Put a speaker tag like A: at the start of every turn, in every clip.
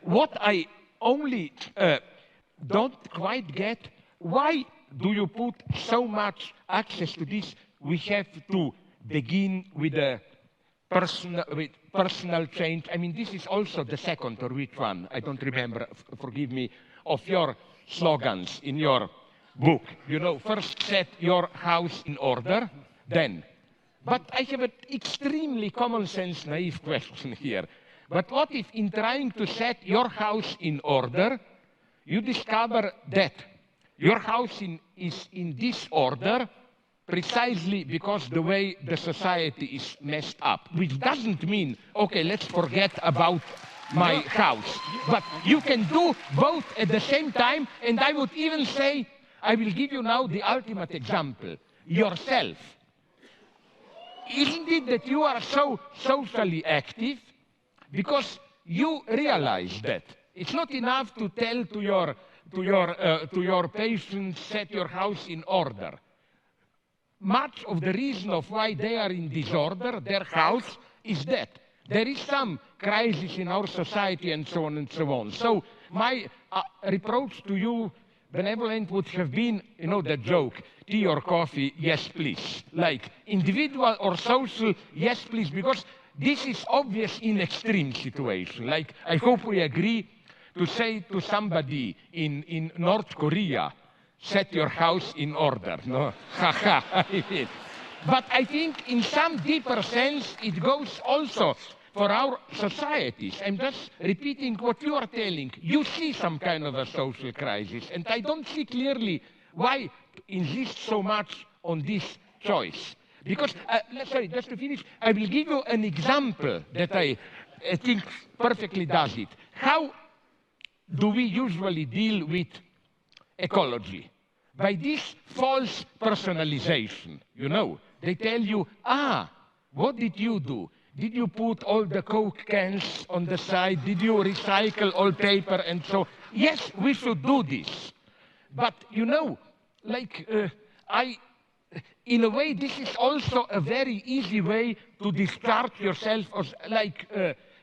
A: What I only don't quite get, why do you put so much access to this? We have to begin with a personal change. I mean, this is also the second or which one, I don't remember, forgive me, of your slogans in your book. You know, first set your house in order, then. But I have an extremely common sense, naive question here. But what if in trying to set your house in order, you discover that your house is in disorder precisely because the way the society is messed up, which doesn't mean, okay, let's forget about my house. But you can do both at the same time, and I would even say, I will give you now the ultimate example, yourself. Isn't it that you are so socially active because you realize that it's not enough to tell to your patients, set your house in order. Much of the reason of why they are in disorder, their house, is that there is some crisis in our society and so on and so on. So my reproach to you, benevolent, would have been, you know, the joke, tea or coffee, yes please. Like individual or social, yes please, because this is obvious in extreme situation. Like I hope we agree to say to somebody in North Korea, set your house in order, no? Haha, I mean. But I think in some deeper sense, it goes also for our societies. I'm just repeating what you are telling. You see some kind of a social crisis, and I don't see clearly why insist so much on this choice. Because, sorry, just to finish, I will give you an example that I think perfectly does it. How do we usually deal with ecology? By this false personalization, you know. They tell you, what did you do? Did you put all the Coke cans on the side? Did you recycle all paper and so? Yes, we should do this. But, you know, like, in a way, this is also a very easy way to discharge yourself. Like,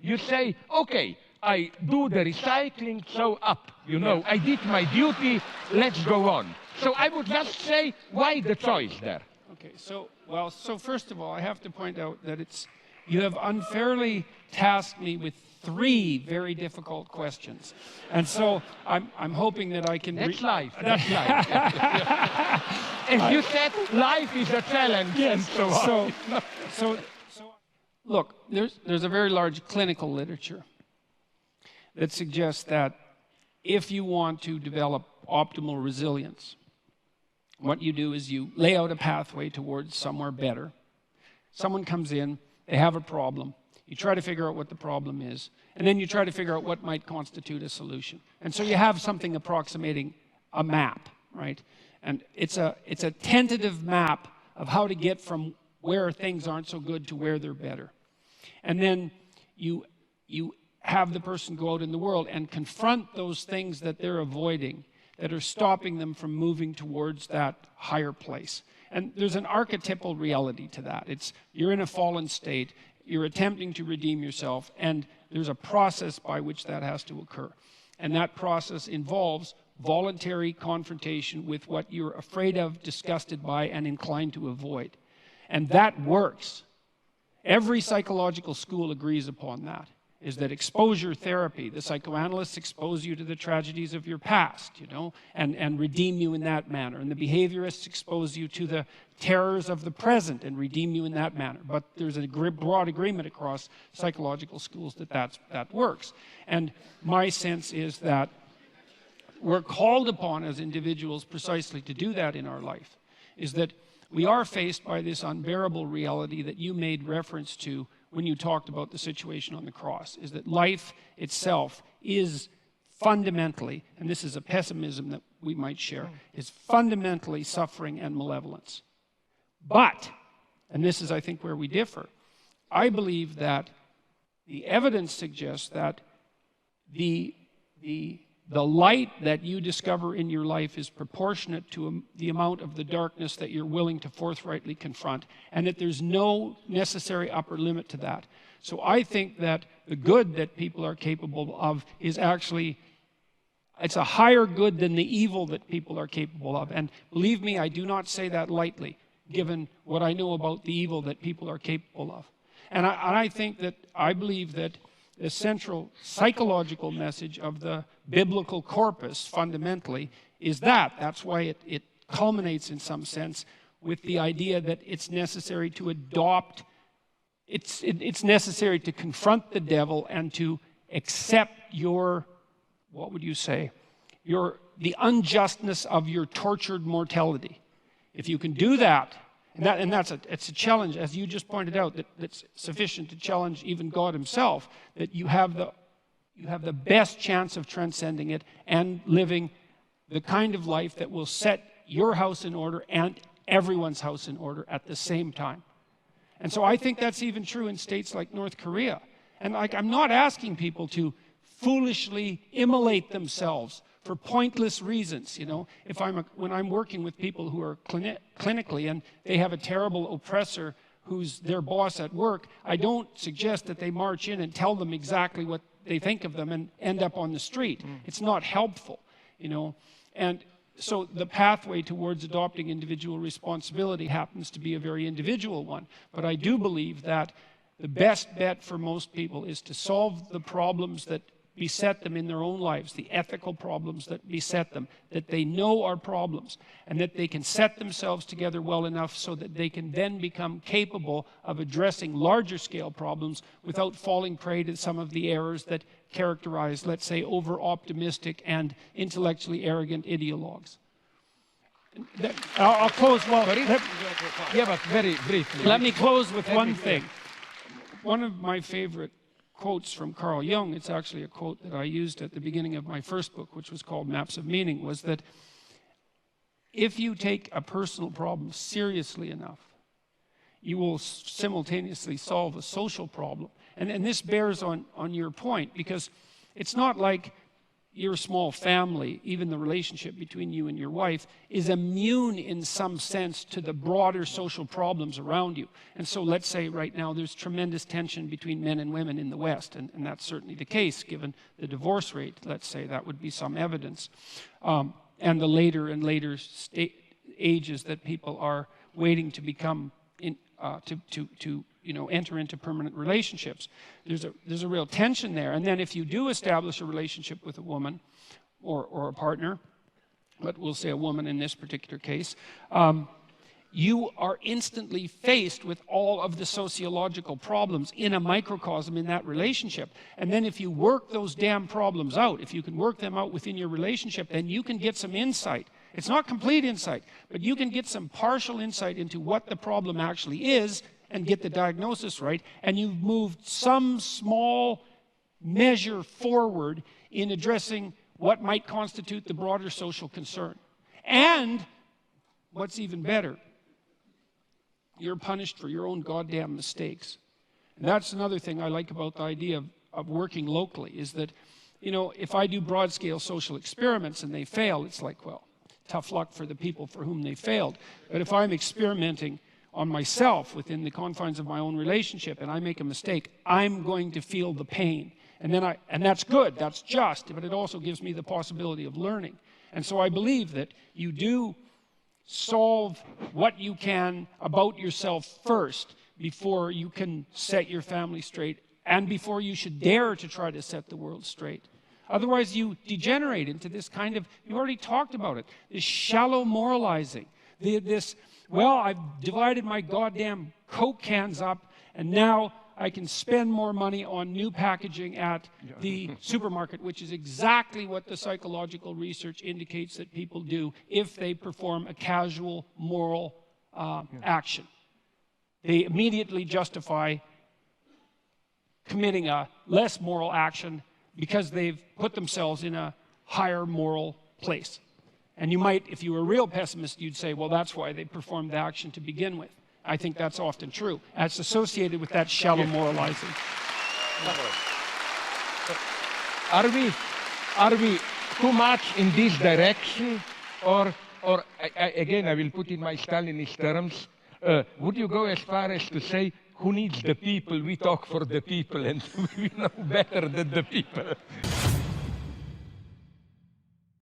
A: you say, okay, I do the recycling, so up, you know, I did my duty, let's go on. So I would just say, why the choice there?
B: Okay, so first of all, I have to point out that you have unfairly tasked me with 3 very difficult questions. And so I'm hoping that I can...
A: That's life, that's life. As you said, life is a challenge, yes, and so on.
B: So look, there's a very large clinical literature that suggests that if you want to develop optimal resilience, what you do is you lay out a pathway towards somewhere better. Someone comes in, they have a problem. You try to figure out what the problem is, and then you try to figure out what might constitute a solution. And so you have something approximating a map, right? And it's a tentative map of how to get from where things aren't so good to where they're better. And then you have the person go out in the world and confront those things that they're avoiding, that are stopping them from moving towards that higher place. And there's an archetypal reality to that. You're in a fallen state, you're attempting to redeem yourself, and there's a process by which that has to occur. And that process involves voluntary confrontation with what you're afraid of, disgusted by, and inclined to avoid. And that works. Every psychological school agrees upon that. Is that exposure therapy. The psychoanalysts expose you to the tragedies of your past, you know, and redeem you in that manner. And the behaviorists expose you to the terrors of the present and redeem you in that manner. But there's a broad agreement across psychological schools that works. And my sense is that we're called upon as individuals precisely to do that in our life, is that we are faced by this unbearable reality that you made reference to when you talked about the situation on the cross, is that life itself is fundamentally, and this is a pessimism that we might share, is fundamentally suffering and malevolence. But, and this is I think where we differ, I believe that the evidence suggests that the light that you discover in your life is proportionate to the amount of the darkness that you're willing to forthrightly confront, and that there's no necessary upper limit to that. So I think that the good that people are capable of is actually, it's a higher good than the evil that people are capable of. And believe me, I do not say that lightly, given what I know about the evil that people are capable of. And I believe that the central psychological message of the biblical corpus, fundamentally, is that. That's why it culminates in some sense with the idea that it's necessary to adopt, it's necessary to confront the devil and to accept your, what would you say, the unjustness of your tortured mortality. If you can do that, it's a challenge, as you just pointed out, that's sufficient to challenge even God himself, that you have the best chance of transcending it and living the kind of life that will set your house in order and everyone's house in order at the same time. And so I think that's even true in states like North Korea. And I'm not asking people to foolishly immolate themselves for pointless reasons, when I'm working with people who are clinically and they have a terrible oppressor who's their boss at work, I don't suggest that they march in and tell them exactly what they think of them and end up on the street. It's not helpful, And so the pathway towards adopting individual responsibility happens to be a very individual one. But I do believe that the best bet for most people is to solve the problems that beset them in their own lives, the ethical problems that beset them, that they know are problems, and that they can set themselves together well enough so that they can then become capable of addressing larger scale problems without falling prey to some of the errors that characterize, let's say, over-optimistic and intellectually arrogant ideologues. I'll close,
A: but very briefly.
B: Let me close with one thing. One of my favorite quotes from Carl Jung, it's actually a quote that I used at the beginning of my first book, which was called Maps of Meaning, was that if you take a personal problem seriously enough, you will simultaneously solve a social problem. And this bears on your point, because it's not like your small family, even the relationship between you and your wife, is immune in some sense to the broader social problems around you. And so let's say right now there's tremendous tension between men and women in the West, and that's certainly the case given the divorce rate. Let's say that would be some evidence. And the later and later ages that people are waiting to become, enter into permanent relationships. There's a real tension there. And then if you do establish a relationship with a woman or a partner, but we'll say a woman in this particular case, you are instantly faced with all of the sociological problems in a microcosm in that relationship. And then if you work those damn problems out, if you can work them out within your relationship, then you can get some insight. It's not complete insight, but you can get some partial insight into what the problem actually is and get the diagnosis right, and you've moved some small measure forward in addressing what might constitute the broader social concern. And what's even better, you're punished for your own goddamn mistakes. And that's another thing I like about the idea of working locally, is that, if I do broad-scale social experiments and they fail, it's like, well, tough luck for the people for whom they failed. But if I'm experimenting on myself within the confines of my own relationship and I make a mistake, I'm going to feel the pain. And that's good, that's just, but it also gives me the possibility of learning. And so I believe that you do solve what you can about yourself first before you can set your family straight and before you should dare to try to set the world straight. Otherwise you degenerate into this kind of, you already talked about it, this shallow moralizing, I've divided my goddamn Coke cans up, and now I can spend more money on new packaging at the supermarket, which is exactly what the psychological research indicates that people do if they perform a casual moral action. They immediately justify committing a less moral action because they've put themselves in a higher moral place. And you might, if you were a real pessimist, you'd say, well, that's why they performed the action to begin with. I think that's often true. That's associated with that shallow moralizing.
A: Are we too much in this direction? Or again, I will put in my Stalinist terms, would you go as far as to say who needs the people? We talk for the people, and we know better than the people.